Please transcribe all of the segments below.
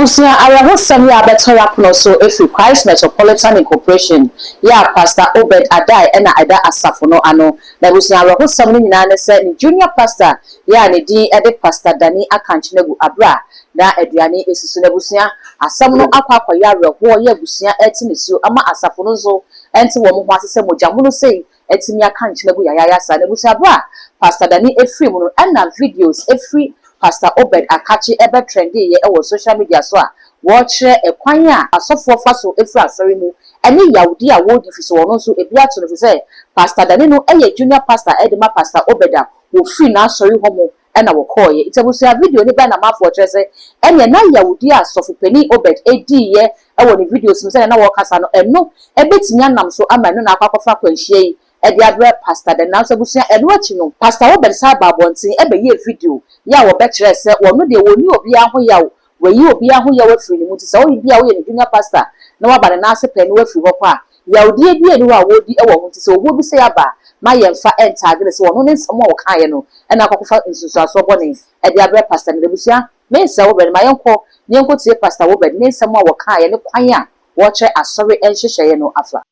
Abusia Arahosam ya better no so if you Christ Metropolitan Incorporation ya Pastor Obed Adai ena Ada Asafono ano na Abusia Arahosam ni nyina ne se ni junior pastor ya ne di ede Pastor Dani Akanchinagu Abra na aduane esisu na Abusia asam no akwa ya reho ya Abusia etimisio ama Asafono zo enti wo mo asese mojamuno sei etimi Akanchinagu ya sa na Abusia Abra Pastor Dani efri mu no na videos efri Pastor Obed Akachi ebe trendy ye ewo social media so a watch ekwan a asofo fa so efru asori mu ene yawudi a wodi fi so wono so ebi ato no fi say Pastor Dani no eye junior pastor edema Pastor Obeda wo free na asori homo ena wo call ye itebusu video ni ba na mafo kire say ene na yawudi a asofo pani Obed edi ye ewo ni videos mu say na wo kasa no eno ebetimi anam so ama no na akwakofa kwanhie yi Ediabre Pastor the now Sabusia Edwachino, Pastor Obed Sababonti, ebe ye video, ya wo betre se, wono de woni obi aho yawo, we yi obi aho yawo free ni muti, so wo bi awo ye junior pastor, na wa ba na ase pen we free hokwa a, ya odi ebi eni wa wodi ewo muti, so wo bi se aba, ma ye mfa entagre se wono ne nsamo wo kan ye no, e na akofa nsusu aso boni, Ediabre Pastor ne busia, me nsa wo be ma yenko tie Pastor Obed ne nsamo wo kan ye ne kwan a, wo che asori enhyehyɛ ye no afa.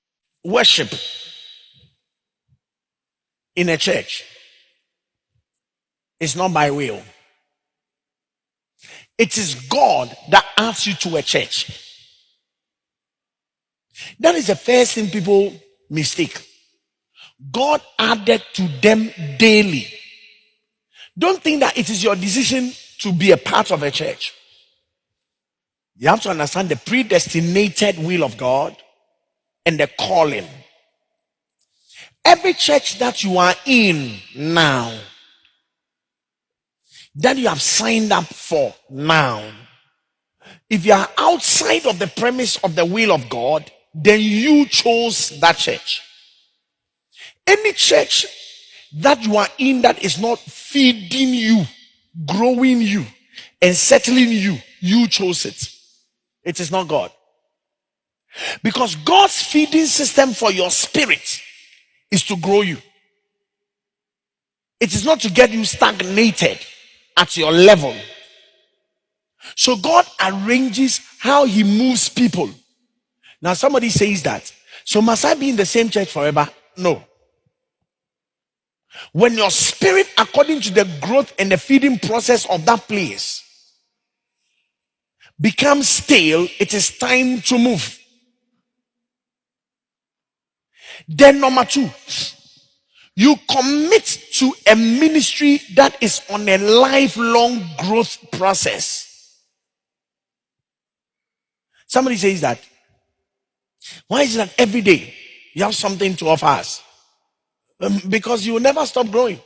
Worship in a church is not by will. It is God that asks you to a church. That is the first thing people mistake. God added to them daily. Don't think that it is your decision to be a part of a church. You have to understand the predestinated will of God and the calling. Every church that you are in now, that you have signed up for now, if you are outside of the premise of the will of God, then you chose that church. Any church that you are in that is not feeding you, growing you, and settling you, you chose it. It is not God. Because God's feeding system for your spirit is to grow you. It is not to get you stagnated at your level. So God arranges how he moves people. Now somebody says that, so must I be in the same church forever? No. When your spirit, according to the growth and the feeding process of that place, becomes stale, it is time to move. Then number 2, you commit to a ministry that is on a lifelong growth process. Somebody says that, why is it that every day you have something to offer us? Because you will never stop growing.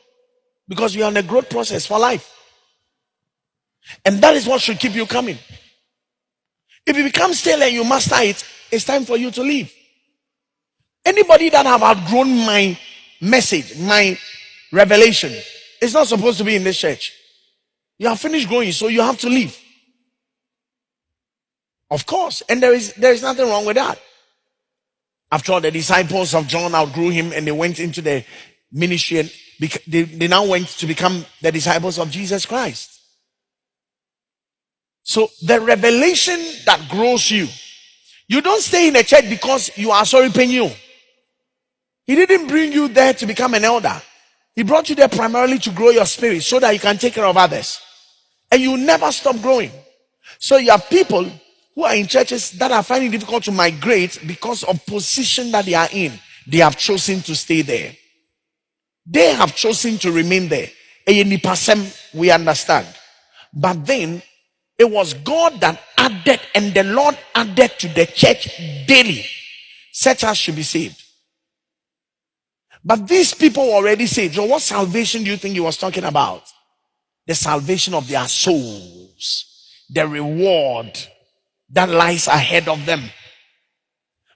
Because you are on a growth process for life. And that is what should keep you coming. If you become stale and you master it, it's time for you to leave. Anybody that have outgrown my message, my revelation, is not supposed to be in this church. You have finished growing, so you have to leave. Of course, and there is nothing wrong with that. After all, the disciples of John outgrew him and they went into the ministry and they now went to become the disciples of Jesus Christ. So the revelation that grows you, you don't stay in a church because you are sorry paying you. He didn't bring you there to become an elder. He brought you there primarily to grow your spirit so that you can take care of others. And you never stop growing. So you have people who are in churches that are finding it difficult to migrate because of position that they are in. They have chosen to stay there. They have chosen to remain there. We understand. But then it was God that added, and the Lord added to the church daily. Such as should be saved. But these people were already saved. So what salvation do you think he was talking about? The salvation of their souls. The reward that lies ahead of them.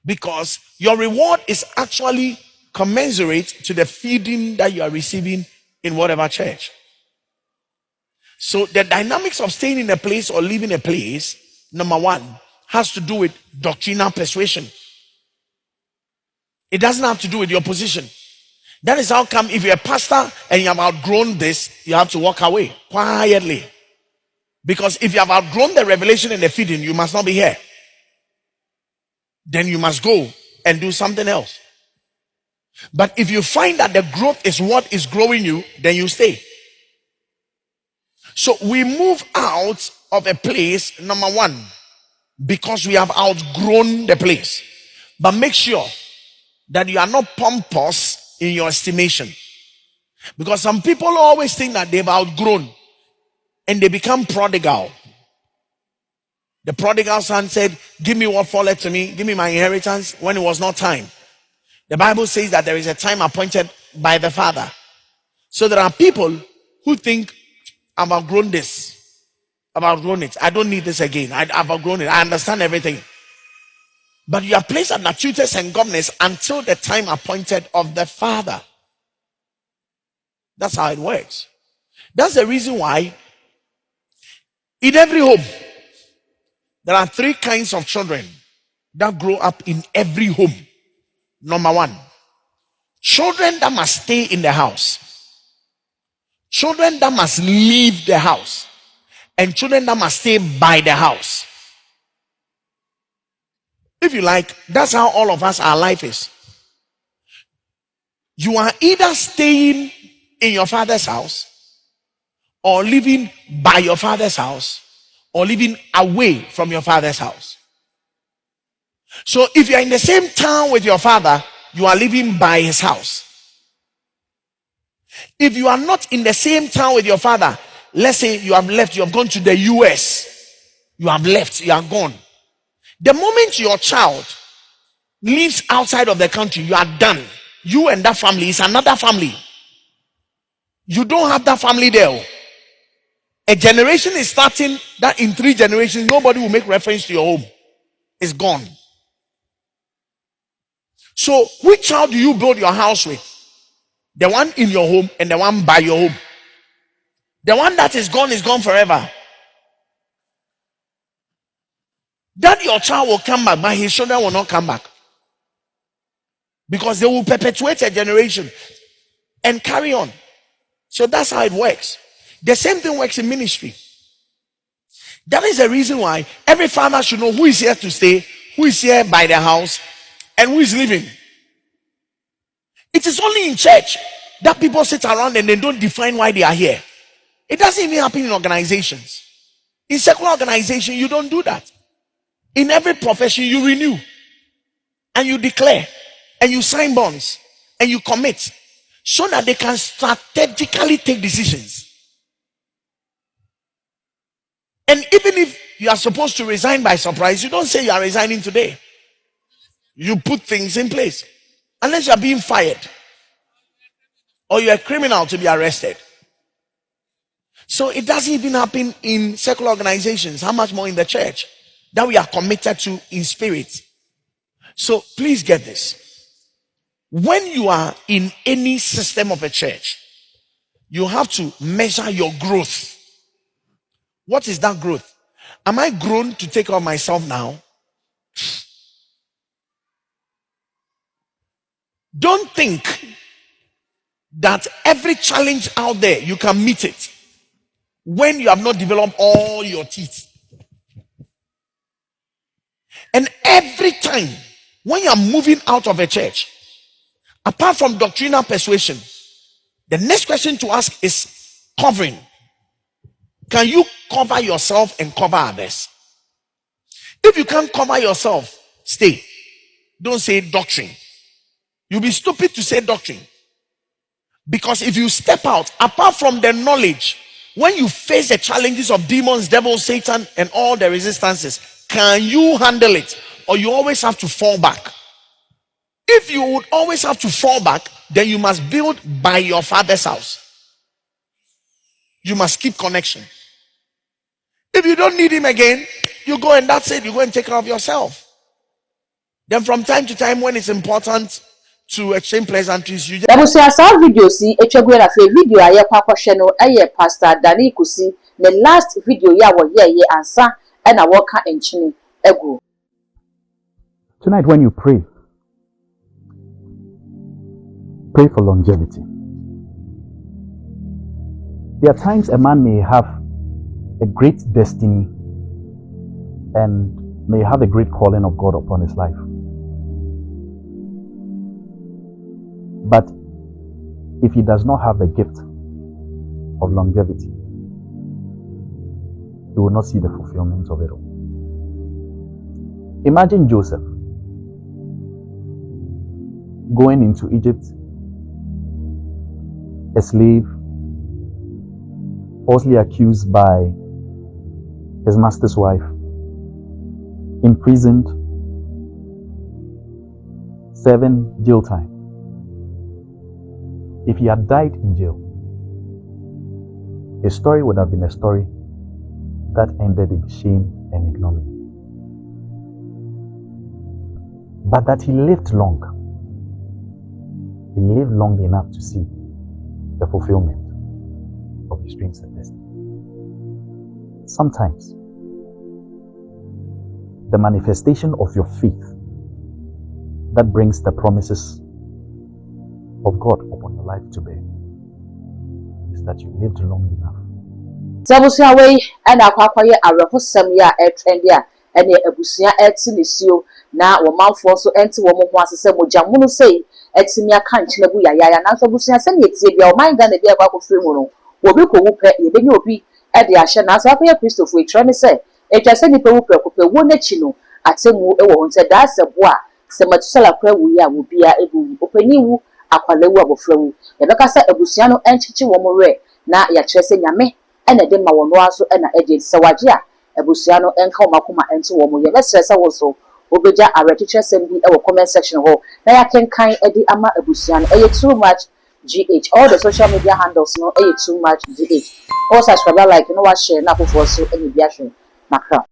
Because your reward is actually commensurate to the feeding that you are receiving in whatever church. So the dynamics of staying in a place or leaving a place, number 1, has to do with doctrinal persuasion. It doesn't have to do with your position. That is how come if you're a pastor and you have outgrown this, you have to walk away quietly. Because if you have outgrown the revelation and the feeding, you must not be here. Then you must go and do something else. But if you find that the growth is what is growing you, then you stay. So we move out of a place, number one, because we have outgrown the place. But make sure that you are not pompous in your estimation. Because some people always think that they've outgrown and they become prodigal. The prodigal son said, give me what falleth to me, give me my inheritance, when it was not time. The Bible says that there is a time appointed by the Father. So there are people who think, I've outgrown this, I've outgrown it, I don't need this again, I've outgrown it, I understand everything. But you are placed under tutors and governors until the time appointed of the Father. That's how it works. That's the reason why in every home there are three kinds of children that grow up in every home. Number one, children that must stay in the house, children that must leave the house, and children that must stay by the house. If you like, that's how all of us, our life is. You are either staying in your father's house, or living by your father's house, or living away from your father's house. So if you are in the same town with your father, you are living by his house. If you are not in the same town with your father, let's say you have left, you have gone to the US, you have left, you are gone. The moment your child lives outside of the country, you are done. You and that family is another family. You don't have that family there. A generation is starting that in 3 generations, nobody will make reference to your home. It's gone. So, which child do you build your house with? The one in your home and the one by your home. The one that is gone forever. That your child will come back, but his children will not come back. Because they will perpetuate a generation and carry on. So that's how it works. The same thing works in ministry. That is the reason why every father should know who is here to stay, who is here by the house, and who is living. It is only in church that people sit around and they don't define why they are here. It doesn't even happen in organizations. In secular organization, you don't do that. In every profession, you renew and you declare and you sign bonds and you commit so that they can strategically take decisions. And even if you are supposed to resign by surprise, you don't say you are resigning today. You put things in place. Unless you are being fired or you are a criminal to be arrested. So it doesn't even happen in secular organizations. How much more in the church that we are committed to in spirit. So please get this. When you are in any system of a church, you have to measure your growth. What is that growth? Am I grown to take care of myself now? Don't think that every challenge out there you can meet it when you have not developed all your teeth. And every time when you are moving out of a church, apart from doctrinal persuasion, the next question to ask is covering. Can you cover yourself and cover others? If you can't cover yourself, stay. Don't say doctrine. You'll be stupid to say doctrine. Because if you step out, apart from the knowledge, when you face the challenges of demons, devils, Satan, and all the resistances, can you handle it? Or you always have to fall back? If you would always have to fall back, then you must build by your father's house. You must keep connection. If you don't need him again, you go and that's it. You go and take care of yourself. Then from time to time, when it's important to exchange pleasantries, you just... Ebusia sa video si etwagwe na fe video aye kwakwohwe no eye Pastor Dani Kusi the last video ya wo ye ansa e na wo ka enchini egu. Tonight when you pray for longevity. There are times a man may have a great destiny and may have a great calling of God upon his life. But if he does not have the gift of longevity, he will not see the fulfillment of it all. Imagine Joseph going into Egypt, a slave, falsely accused by his master's wife, imprisoned, serving jail time. If he had died in jail, his story would have been a story that ended in shame and ignominy. But that he lived long. He lived long enough to see the fulfillment of his dreams and destiny. Sometimes, the manifestation of your faith that brings the promises of God upon your life to bear is that you lived long enough. Sabusia way and akwaye arehosam ya trend ya ene abusia etinisio na wo manfo so enti wo mo ho asese mojamu no sei etimi aka nchine bu yaya na sabusia se ne etie bia o man ga na bia kwa firi mu no obi ko wu pe ye benya obi e de ahye na so akwa Christopher etwa ne se etwa se ni pe wu pe ko pe wo nachi no atemu e wo nte da asebo a se matusala kwa wu ya wo bia ebu opani wu akwalewu abofra wu ye beka se abusia no enchichi wo mo re na ya kire se nyame ena de ma wono aso ena eje se waje a ebusua no enka omakoma enti wo mo ye mesresa wo so obeja areteche sem bi e wo comment section ho na ya kenkan edi ama ebusua no eye too much gh all the social media handles no eye too much gh all subscribe like no wa share na afofo so eni bia hwe makra